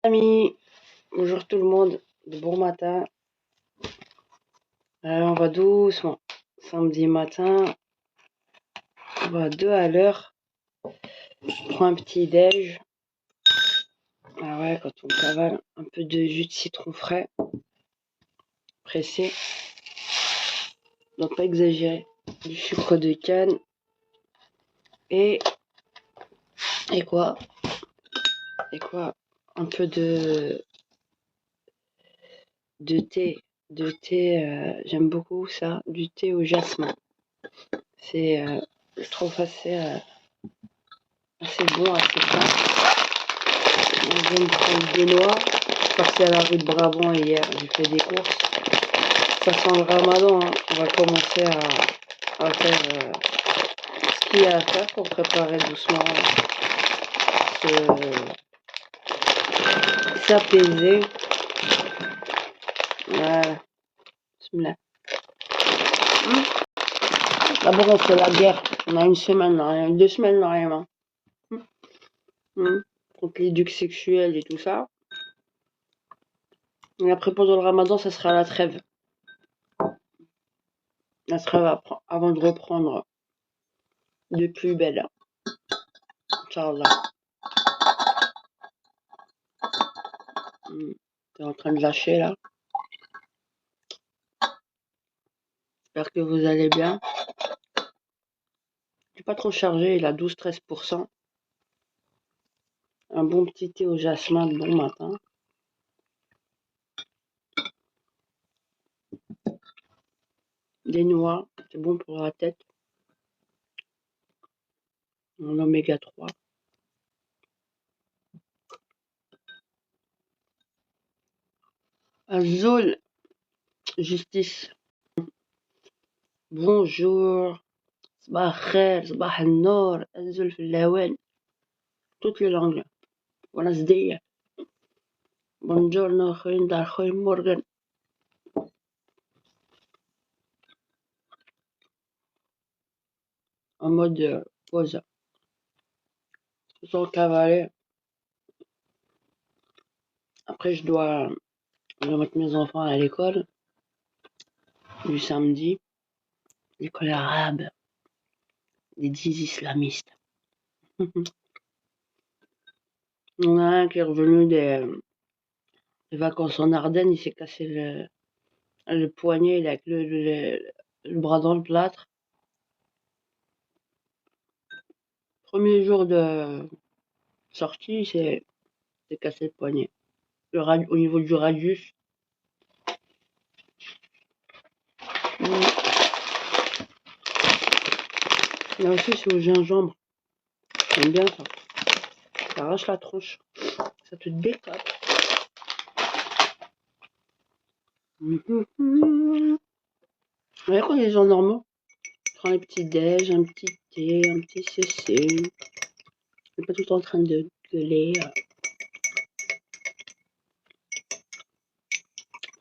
Amis, bonjour tout le monde, de bon matin. On va doucement. Samedi matin, on va 2 à l'heure. Je prends un petit déj. Ah ouais, quand on cavale, un peu de jus de citron frais, pressé. Donc pas exagérer. Du sucre de canne. Et quoi? Un peu de thé. J'aime beaucoup ça. Du thé au jasmin. C'est, je trouve assez bon, assez fin. Je vais me prendre des noix. Je suis partie à la rue de Brabant hier, j'ai fait des courses. Ça sent le ramadan, hein. On va commencer à faire ce qu'il y a à faire pour préparer doucement, s'apaiser. Voilà. Bismillah. D'abord on fait la guerre. On a une semaine, rien, 2 semaines, rien. Contre l'éduc sexuel et tout ça. Et après pendant le ramadan, ça sera la trêve. La trêve avant de reprendre de plus belle. Inch'Allah. T'es en train de lâcher là. J'espère que vous allez bien. Il n'est pas trop chargé, il a 12-13%. Un bon petit thé au jasmin de bon matin. Des noix, c'est bon pour la tête. En oméga 3. Azul, justice. Bonjour. صباح الخير صباح النور أنزل في الهوان. Toutes les langues. Buenos días. Buongiorno, goedemorgen. En mode pause. Sans cavaler. Après, je dois mettre mes enfants à l'école. Du samedi. L'école arabe. Des 10 islamistes. Il y en a un qui est revenu des vacances en Ardennes, il s'est cassé le poignet, il a le bras dans le plâtre. Premier jour de sortie, il s'est cassé le poignet. Au niveau du radius. Là aussi, c'est au gingembre. J'aime bien ça. Ça arrache la tronche. Ça te décape. Voyez quand les gens normaux, prends les petits déj, un petit thé, un petit cc. On n'est pas tout le temps en train de gueuler.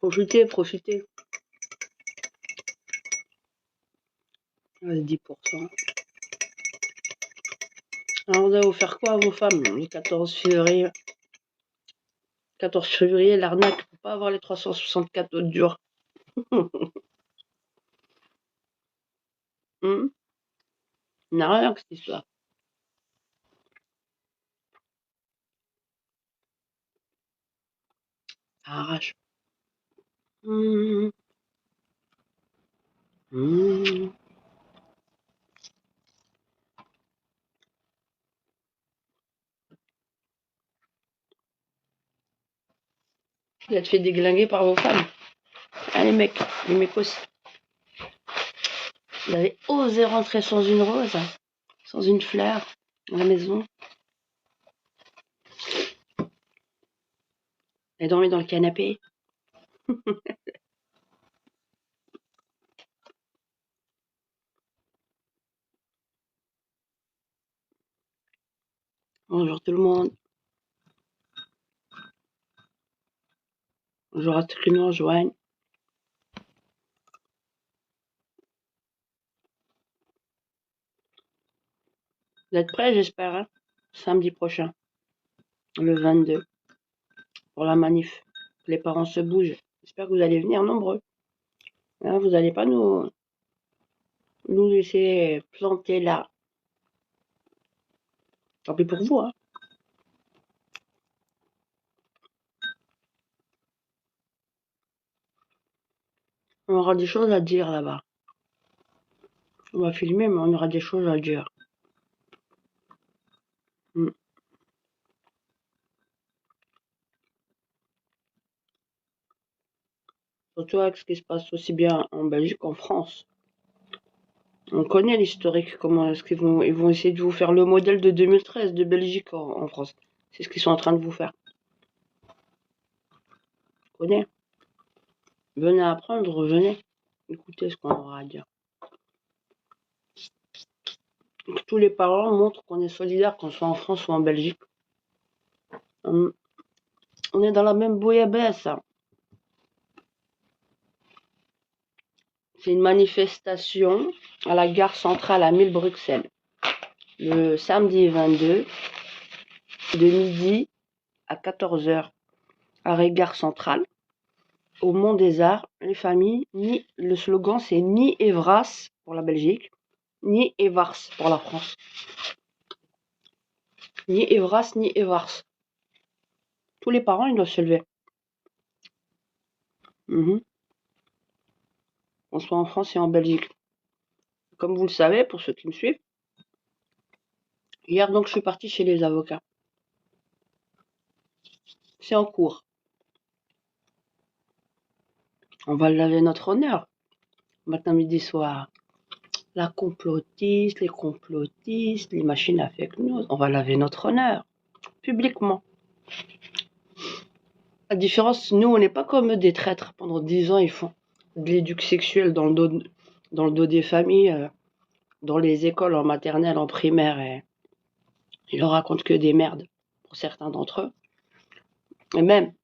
Profitez. Allez, 10%. Alors, vous allez vous faire quoi à vos femmes le 14 février? 14 février, l'arnaque, faut pas avoir les 364 autres jours. Il n'a rien que cette histoire. Ça arrache. Vous êtes fait déglinguer par vos femmes. Ah, les mecs aussi. Vous avez osé rentrer sans une rose, sans une fleur, à la maison. Et dormi dans le canapé. Bonjour tout le monde. Bonjour à tous qui nous rejoignent. Vous êtes prêts, j'espère, hein, samedi prochain, le 22. pour la manif. Les parents se bougent. J'espère que vous allez venir nombreux. Hein, vous n'allez pas nous laisser planter là. Tant pis pour vous, hein. On aura des choses à dire là-bas. On va filmer, mais on aura des choses à dire. Mm. Surtout avec ce qui se passe aussi bien en Belgique qu'en France. On connaît l'historique, comment est-ce qu'ils vont, ils vont essayer de vous faire le modèle de 2013 de Belgique en France. C'est ce qu'ils sont en train de vous faire. On connaît. Venez apprendre, venez. Écoutez ce qu'on aura à dire. Que tous les parents montrent qu'on est solidaires, qu'on soit en France ou en Belgique. On est dans la même bouillabaisse. Hein. C'est une manifestation à la gare centrale à 1000 Bruxelles. Le samedi 22, de midi à 14h, arrêt gare centrale. Au Mont des Arts, les familles, le slogan c'est ni Evras pour la Belgique, ni Evars pour la France. Ni Evras, ni Evars. Tous les parents, ils doivent se lever. Qu'on soit en France et en Belgique. Comme vous le savez, pour ceux qui me suivent, hier donc je suis partie chez les avocats. C'est en cours. On va laver notre honneur. Matin, midi, soir. La complotiste, les complotistes, les machines à fake news. On va laver notre honneur. Publiquement. La différence, nous, on n'est pas comme des traîtres. Pendant 10 ans, ils font de l'éduc sexuelle dans le dos des familles, dans les écoles, en maternelle, en primaire. Et ils leur racontent que des merdes, pour certains d'entre eux. Et même,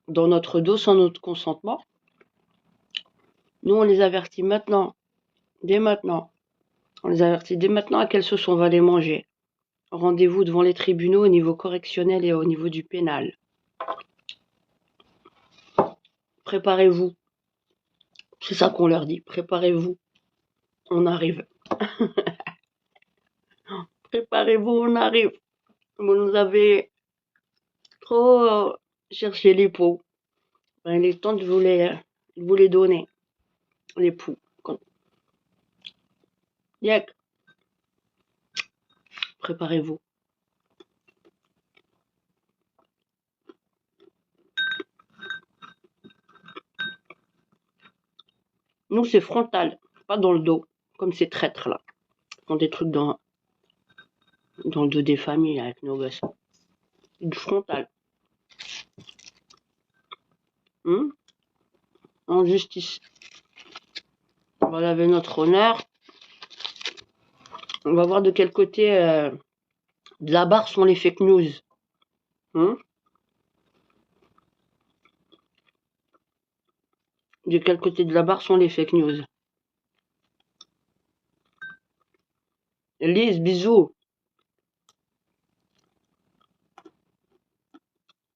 dans notre dos, sans notre consentement, nous, on les avertit maintenant, dès maintenant. On les avertit dès maintenant à quelle sauce on va les manger. Rendez-vous devant les tribunaux au niveau correctionnel et au niveau du pénal. Préparez-vous. C'est ça qu'on leur dit. Préparez-vous. On arrive. Préparez-vous, on arrive. Vous nous avez trop cherché les poux. Il est temps de vous les donner. Les poux. Yek. Préparez-vous. Nous, c'est frontal, pas dans le dos, comme ces traîtres-là. Ils font des trucs dans le dos des familles avec nos gosses. Du frontal. En justice. On va laver notre honneur. On va voir de quel côté de la barre sont les fake news. De quel côté de la barre sont les fake news. Lise, bisous.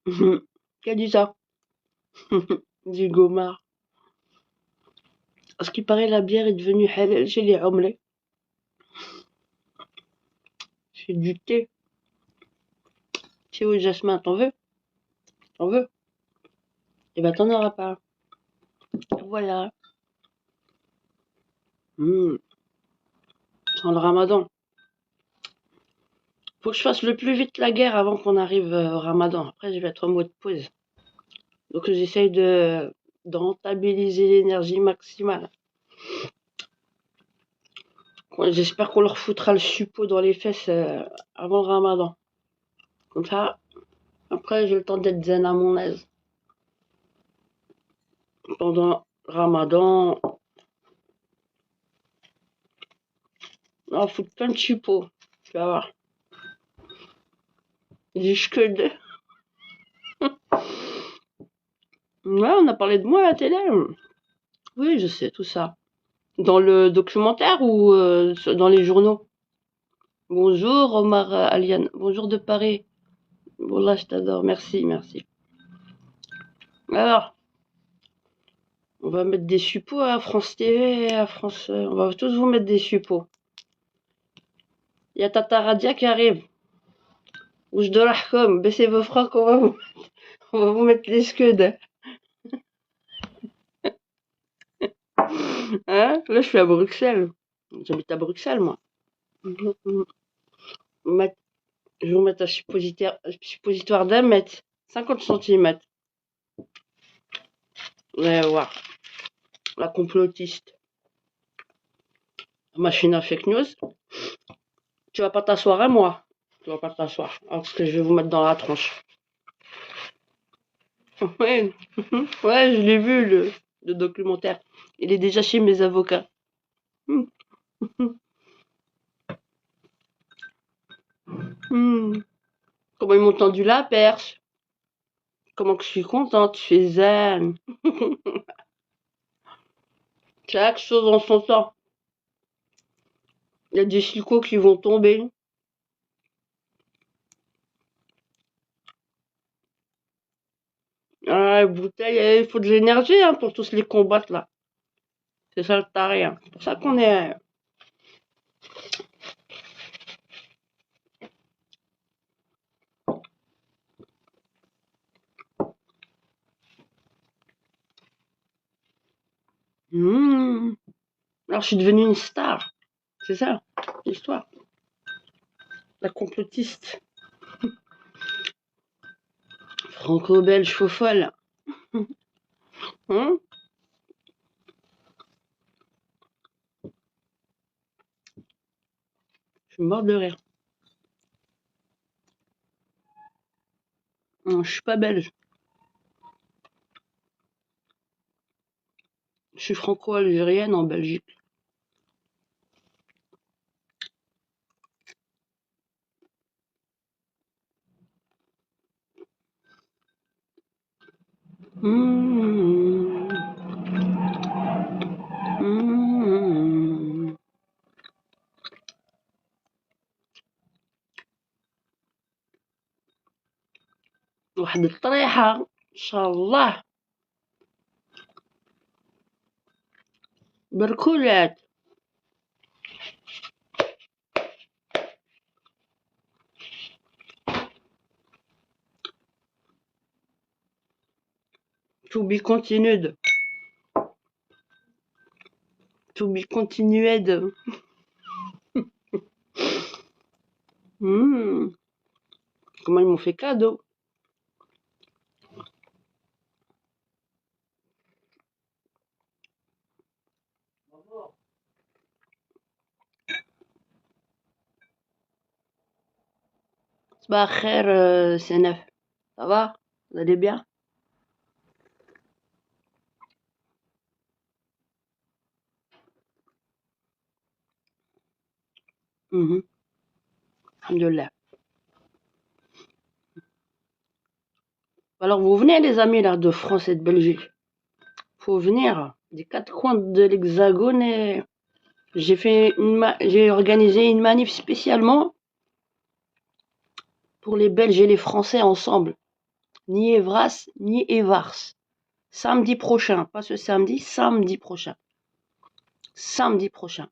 Qui a dit ça? Dit Gomard. À ce qui paraît, la bière est devenue halal chez les omelets. C'est du thé. Thé au jasmin, t'en veux? T'en veux? Eh ben, t'en auras pas. Voilà. Sans le ramadan. Faut que je fasse le plus vite la guerre avant qu'on arrive au ramadan. Après, je vais être en mode pause. Donc, j'essaye de rentabiliser l'énergie maximale. J'espère qu'on leur foutra le suppôt dans les fesses avant le ramadan. Comme ça, après, j'ai le temps d'être zen à mon aise. Pendant le ramadan, on fout plein de suppos. Tu vas voir. Jusque de... Ouais, on a parlé de moi à la télé. Oui, je sais, tout ça. Dans le documentaire ou dans les journaux? Bonjour Omar Aliane. Bonjour de Paris. Bon là, je t'adore. Merci, merci. Alors, on va mettre des suppos à France TV, à France... on va tous vous mettre des suppos. Il y a Tata Radia qui arrive. Ouj de l'Ahkom, baissez vos frocs, on va vous mettre les scuds. Hein? Là, je suis à Bruxelles. J'habite à Bruxelles, moi. Je vais vous mettre un suppositoire d'un mètre. 50 centimètres. Vous allez voir. La complotiste. Machine à fake news. Tu vas pas t'asseoir à moi. Tu vas pas t'asseoir. Parce que je vais vous mettre dans la tronche. Ouais, ouais, je l'ai vu, le documentaire. Il est déjà chez mes avocats. Comment ils m'ont tendu la perche. Comment que je suis contente, je suis zen. Chaque chose en son temps. Il y a des chicots qui vont tomber. Ah, bouteille, il faut de l'énergie hein, pour tous les combattre là. C'est ça le taré. Hein. C'est pour ça qu'on est... Alors je suis devenue une star. C'est ça, l'histoire. La complotiste. Franco-belge faux folle. Hein? Je suis morte de rire. Je suis pas belge. Je suis franco-algérienne en Belgique. Mmh. Mmh. واحد الطريحة إن شاء الله بركولات. To be continued. To be continued. Comment ils m'ont fait cadeau. Bah, frère, c'est neuf. Ça va? Vous allez bien? Alhamdoulilah. Alors, vous venez, les amis, là, de France et de Belgique. Faut venir des quatre coins de l'Hexagone et j'ai organisé une manif spécialement pour les Belges et les Français ensemble. Ni Evras, ni Evars. Samedi prochain, pas ce samedi, samedi prochain. Samedi prochain.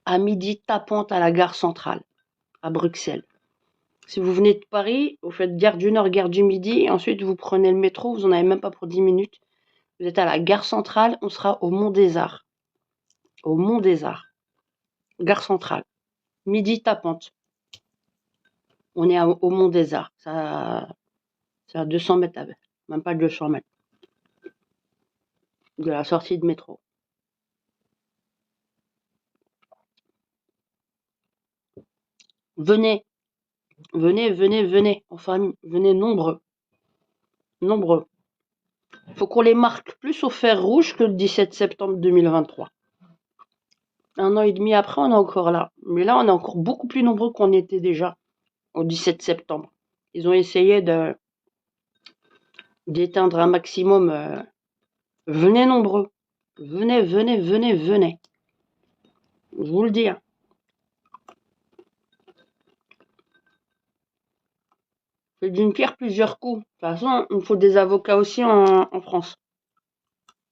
À midi tapante à la gare centrale, à Bruxelles. Si vous venez de Paris, vous faites gare du Nord, gare du Midi, et ensuite vous prenez le métro, vous n'en avez même pas pour 10 minutes. Vous êtes à la gare centrale, on sera au Mont des Arts. Au Mont des Arts. Gare centrale. Midi tapante. On est au Mont des Arts. Ça, c'est à 200 mètres, même pas 200 mètres. De la sortie de métro. Venez. Venez, venez, venez, en famille. Venez nombreux. Nombreux. Faut qu'on les marque plus au fer rouge que le 17 septembre 2023. Un an et demi après, on est encore là. Mais là, on est encore beaucoup plus nombreux qu'on était déjà au 17 septembre. Ils ont essayé d'éteindre un maximum. Venez nombreux. Venez, venez, venez, venez. Je vous le dis. Hein. C'est d'une pierre plusieurs coups. De toute façon, il faut des avocats aussi en France.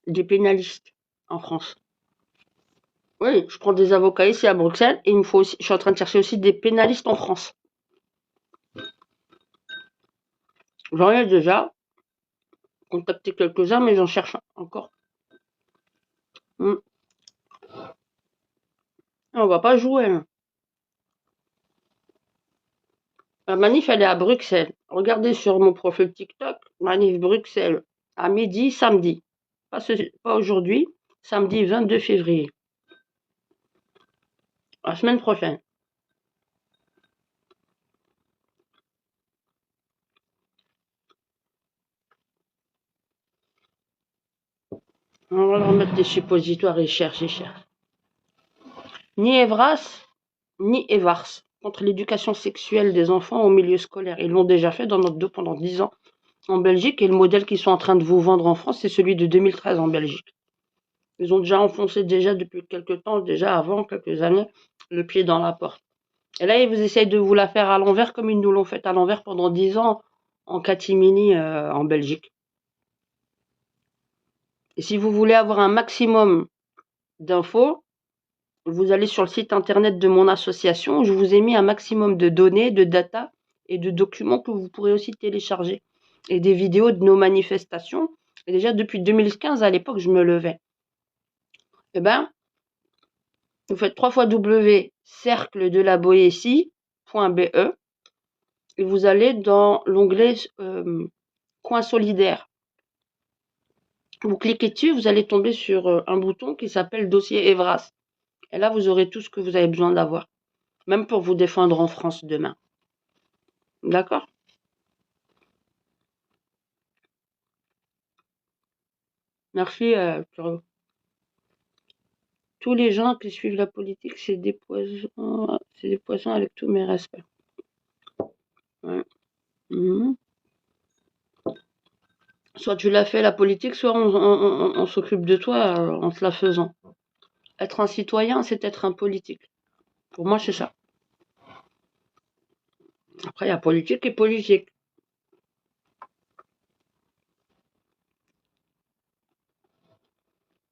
Des pénalistes en France. Oui, je prends des avocats ici à Bruxelles et il me faut aussi, je suis en train de chercher aussi des pénalistes en France. J'en ai déjà contacté quelques-uns, mais j'en cherche encore. On va pas jouer, hein. La manif, elle est à Bruxelles. Regardez sur mon profil TikTok, manif Bruxelles, à midi, samedi. Pas aujourd'hui, samedi 22 février. La semaine prochaine. On va leur mettre des suppositoires et cherche. Ni Evras, ni Evars, contre l'éducation sexuelle des enfants au milieu scolaire. Ils l'ont déjà fait dans notre dos pendant 10 ans en Belgique et le modèle qu'ils sont en train de vous vendre en France, c'est celui de 2013 en Belgique. Ils ont déjà enfoncé depuis quelques temps, déjà avant, quelques années, le pied dans la porte. Et là, ils vous essayent de vous la faire à l'envers comme ils nous l'ont fait à l'envers pendant 10 ans en catimini en Belgique. Et si vous voulez avoir un maximum d'infos, vous allez sur le site internet de mon association où je vous ai mis un maximum de données, de data et de documents que vous pourrez aussi télécharger. Et des vidéos de nos manifestations. Et déjà, depuis 2015, à l'époque, je me levais. Eh ben, vous faites 3 fois cercle de la Boétie.be et vous allez dans l'onglet coin solidaire. Vous cliquez dessus, vous allez tomber sur un bouton qui s'appelle dossier Evras. Et là, vous aurez tout ce que vous avez besoin d'avoir. Même pour vous défendre en France demain. D'accord? Merci, Pierrot. Tous les gens qui suivent la politique, c'est des poissons avec tous mes respects. Ouais. Soit tu l'as fait la politique, soit on s'occupe de toi en te la faisant. Être un citoyen, c'est être un politique. Pour moi, c'est ça. Après, il y a politique et politique.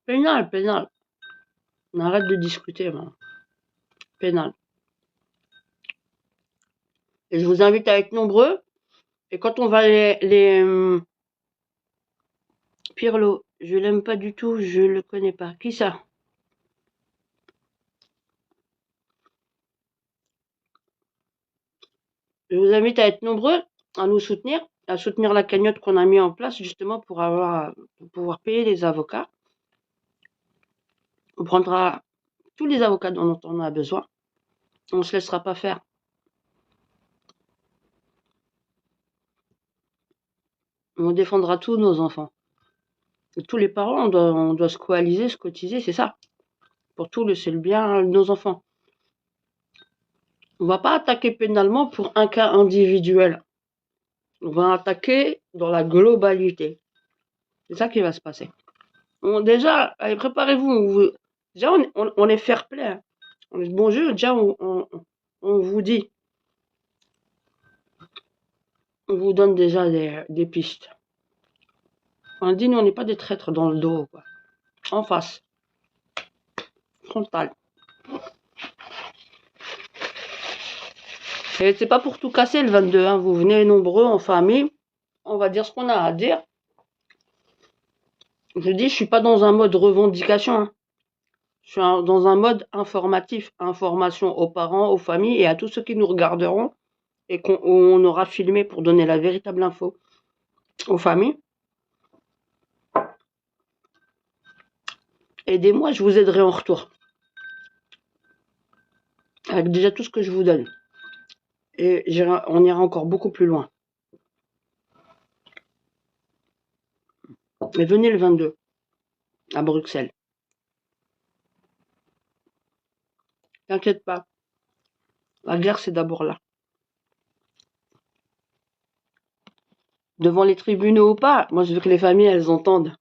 Pénal. On arrête de discuter, moi. Pénal. Et je vous invite à être nombreux. Et quand on va Pirlo, je l'aime pas du tout, je le connais pas. Qui ça? Je vous invite à être nombreux, à nous soutenir, à soutenir la cagnotte qu'on a mis en place justement pour pouvoir payer les avocats. On prendra tous les avocats dont on a besoin. On ne se laissera pas faire. On défendra tous nos enfants. Et tous les parents, on doit se coaliser, se cotiser, c'est ça. Pour c'est le bien de nos enfants. On va pas attaquer pénalement pour un cas individuel. On va attaquer dans la globalité. C'est ça qui va se passer. Déjà, allez, préparez-vous. Déjà, on est fair play. Hein. On est de bon jeu. Déjà, on vous dit. On vous donne déjà des pistes. On dit, nous, on n'est pas des traîtres dans le dos, quoi. En face. Frontal. Et c'est pas pour tout casser le 22, hein. Vous venez nombreux en famille. On va dire ce qu'on a à dire. Je dis, je suis pas dans un mode revendication. Hein. Je suis dans un mode informatif. Information aux parents, aux familles et à tous ceux qui nous regarderont et qu'on aura filmé pour donner la véritable info aux familles. Aidez-moi, je vous aiderai en retour. Avec déjà tout ce que je vous donne. Et on ira encore beaucoup plus loin. Mais venez le 22 à Bruxelles. T'inquiète pas. La guerre, c'est d'abord là. Devant les tribunaux ou pas, moi je veux que les familles, elles entendent.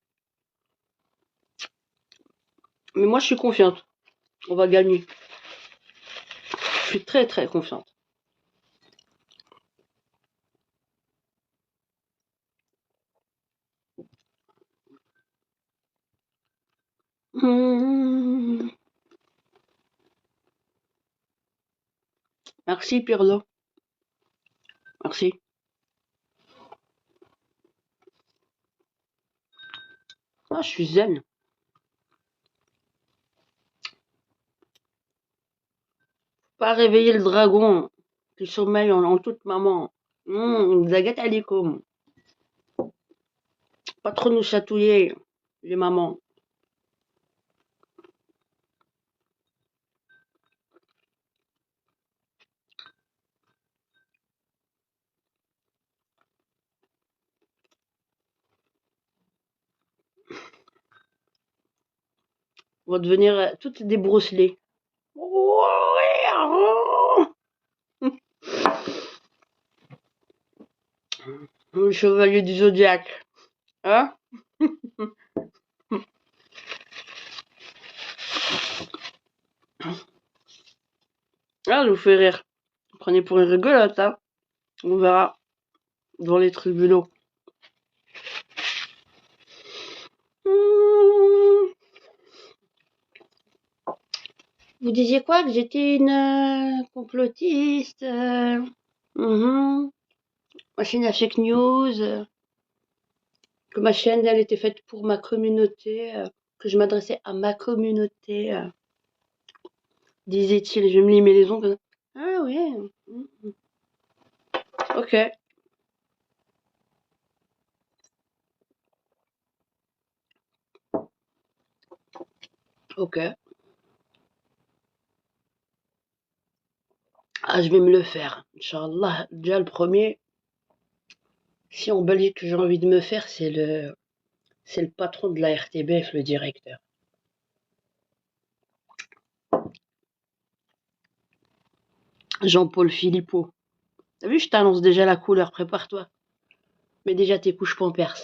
Mais moi, je suis confiante. On va gagner. Je suis très, très confiante. Merci Pirlo. Merci. Ah, je suis zen. Pas réveiller le dragon qui sommeille en toute maman. Zagat alikoum. Pas trop nous chatouiller, les mamans. On va devenir toutes des brosselets. Le chevalier du zodiaque. Hein? Ah, je vous fais rire. Prenez pour une rigolote, hein. On verra dans les tribunaux. Vous disiez quoi? Que j'étais une complotiste Machine à fake news que ma chaîne, elle était faite pour ma communauté, que je m'adressais à ma communauté, disait-il. Je vais me limer les ongles. Ah oui. Ok. Ok. Ah, je vais me le faire. Inch'Allah. Déjà, le premier, si en Belgique j'ai envie de me faire, c'est le patron de la RTBF, le directeur. Jean-Paul Philippot. T'as vu, je t'annonce déjà la couleur, prépare-toi. Mets déjà tes couches pampers.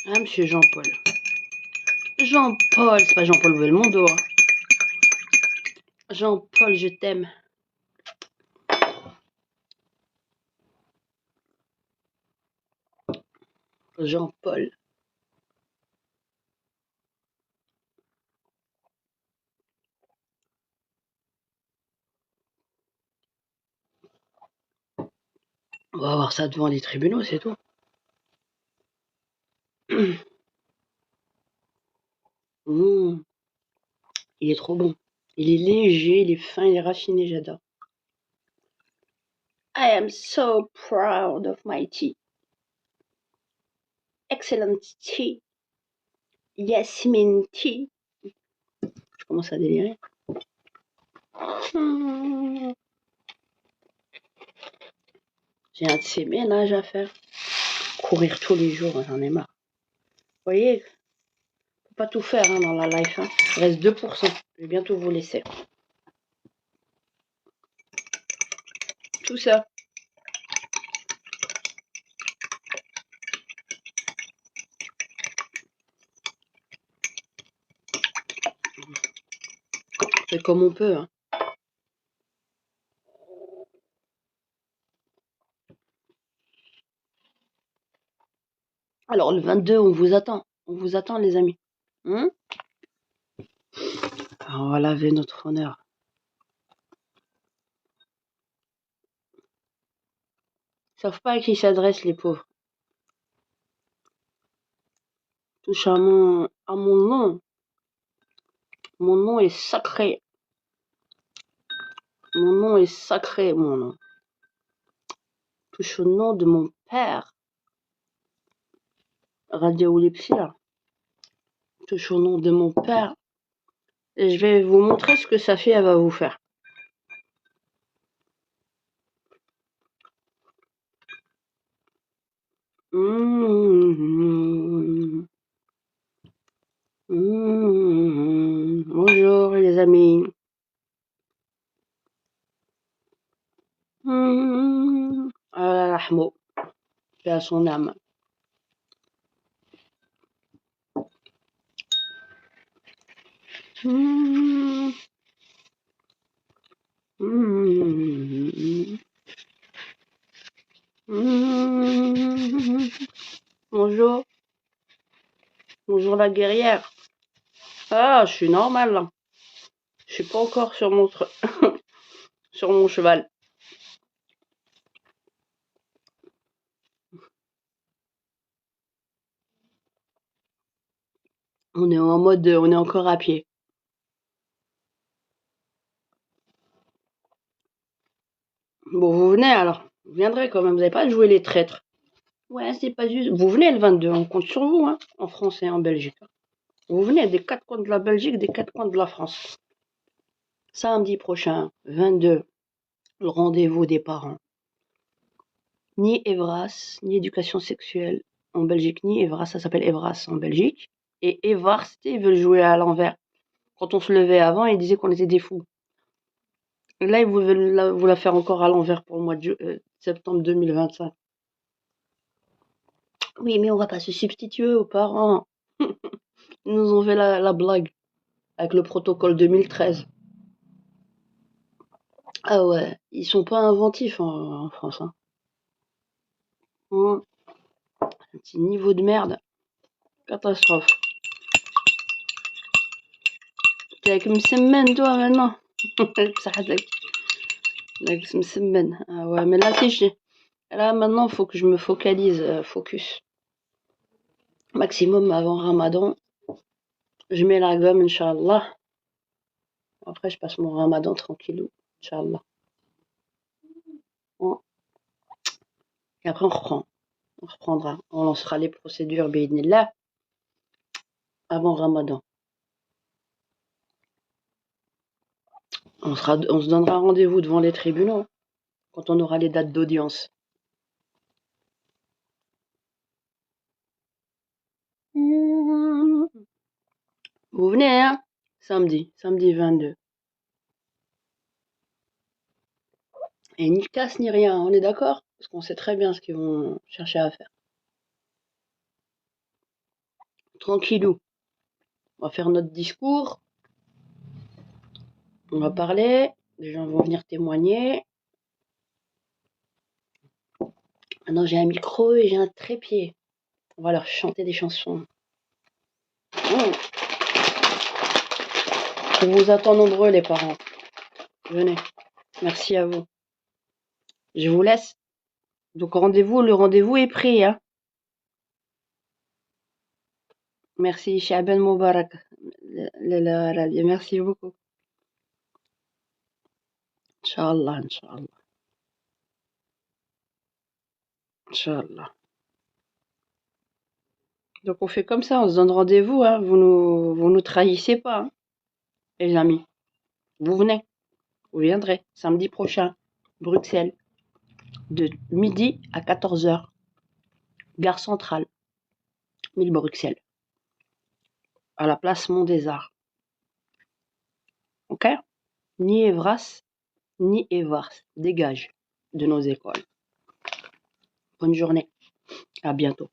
Ah, monsieur Jean-Paul. Jean-Paul, c'est pas Jean-Paul Belmondo. Hein. Jean-Paul, je t'aime. Jean-Paul. On va voir ça devant les tribunaux, c'est tout. Mmh, il est trop bon. Il est léger, il est fin, il est raffiné, j'adore. I am so proud of my tea. Excellent tea. Yasmine tea. Je commence à délirer. Mmh. J'ai un de ces ménages à faire. Courir tous les jours, j'en ai marre. Vous voyez, faut pas tout faire hein, dans la life. Hein. Il reste 2%. Je vais bientôt vous laisser. Tout ça. C'est comme on peut. Hein. Alors, le 22, on vous attend. On vous attend, les amis. On va laver notre honneur. Ils savent pas à qui s'adressent, les pauvres. Touche à mon nom. Mon nom est sacré. Mon nom est sacré, mon nom. Touche au nom de mon père. Radio Lepsia. Touche au nom de mon père. Et je vais vous montrer ce que sa fille elle va vous faire. Bonjour les amis. Ah, Rahmo. Paix à son âme. la guerrière. Ah, je suis normal là. Je suis pas encore sur mon sur mon cheval. On est en mode, on est encore à pied. Bon, vous venez alors. Vous viendrez quand même. Vous n'avez pas joué les traîtres. Ouais, c'est pas juste. Vous venez le 22. On compte sur vous, hein, en France et en Belgique. Vous venez des 4 coins de la Belgique, des 4 coins de la France. Samedi prochain, 22, le rendez-vous des parents. Ni Evras, ni éducation sexuelle en Belgique, ni Evras, ça s'appelle Evras en Belgique. Et Evars, ils veulent jouer à l'envers. Quand on se levait avant, ils disaient qu'on était des fous. Et là, ils veulent vous la faire encore à l'envers pour le mois de septembre 2025. Oui, mais on va pas se substituer aux parents. Ils nous ont fait la blague avec le protocole 2013. Ah ouais, ils sont pas inventifs en France. Hein. Un petit niveau de merde. Catastrophe. T'es avec Msemmen, toi, maintenant. Avec Msemmen. Ah ouais, mais là, si là, maintenant, faut que je me focalise, focus. Maximum avant Ramadan. Je mets la gomme, Inch'Allah. Après, je passe mon Ramadan tranquillou, Inch'Allah. Bon. Et après, on reprend. On reprendra. On lancera les procédures, là avant Ramadan. On se donnera rendez-vous devant les tribunaux quand on aura les dates d'audience. Vous venez, hein? Samedi 22. Et ni casse ni rien, on est d'accord? Parce qu'on sait très bien ce qu'ils vont chercher à faire. Tranquillou. On va faire notre discours. On va parler. Les gens vont venir témoigner. Maintenant, j'ai un micro et j'ai un trépied. On va leur chanter des chansons. Je vous attends nombreux, les parents. Venez. Merci à vous. Je vous laisse. Donc, le rendez-vous est pris, hein. Merci, Shaban Moubarak. Merci beaucoup. Inch'Allah, Inch'Allah. Inch'Allah. Donc, on fait comme ça, on se donne rendez-vous, hein. Vous nous trahissez pas, hein, les amis. Vous venez. Vous viendrez samedi prochain, Bruxelles, de midi à 14h. Gare centrale, 1000 Bruxelles, à la place Mont des Arts. Ok? Ni Evras, ni Evars. Dégage de nos écoles. Bonne journée. À bientôt.